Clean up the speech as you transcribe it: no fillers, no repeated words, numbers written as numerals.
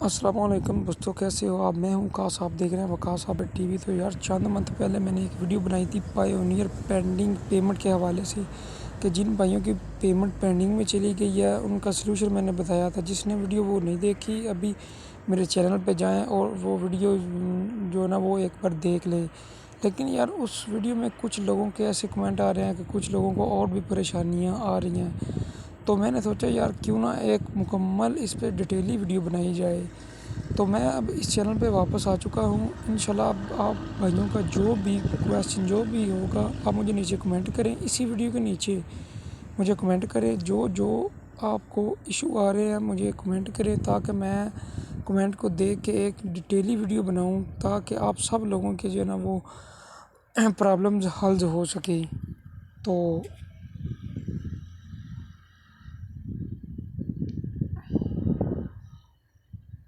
السلام علیکم دوستو، کیسے ہو آپ؟ میں ہوں وقاص، آپ دیکھ رہے ہیں وقاص آپ ٹی وی۔ تو یار چند منتھ پہلے میں نے ایک ویڈیو بنائی تھی پایونیئر پینڈنگ پیمنٹ کے حوالے سے، کہ جن بھائیوں کی پیمنٹ پینڈنگ میں چلی گئی ہے ان کا سلوشن میں نے بتایا تھا۔ جس نے ویڈیو وہ نہیں دیکھی ابھی میرے چینل پہ جائیں اور وہ ویڈیو جو نا وہ ایک بار دیکھ لیں۔ لیکن یار اس ویڈیو میں کچھ لوگوں کے ایسے کمنٹ آ رہے ہیں کہ کچھ لوگوں کو اور بھی پریشانیاں آ رہی ہیں، تو میں نے سوچا یار کیوں نہ ایک مکمل اس پہ ڈیٹیلی ویڈیو بنائی جائے۔ تو میں اب اس چینل پہ واپس آ چکا ہوں۔ انشاءاللہ اب آپ بھائیوں کا جو بھی کویسچن جو بھی ہوگا آپ مجھے نیچے کمنٹ کریں، اسی ویڈیو کے نیچے مجھے کمنٹ کریں، جو آپ کو ایشو آ رہے ہیں مجھے کمنٹ کریں، تاکہ میں کمنٹ کو دیکھ کے ایک ڈیٹیلی ویڈیو بناؤں، تاکہ آپ سب لوگوں کے جو ہے نا وہ پرابلمز حل ہو سکے۔ تو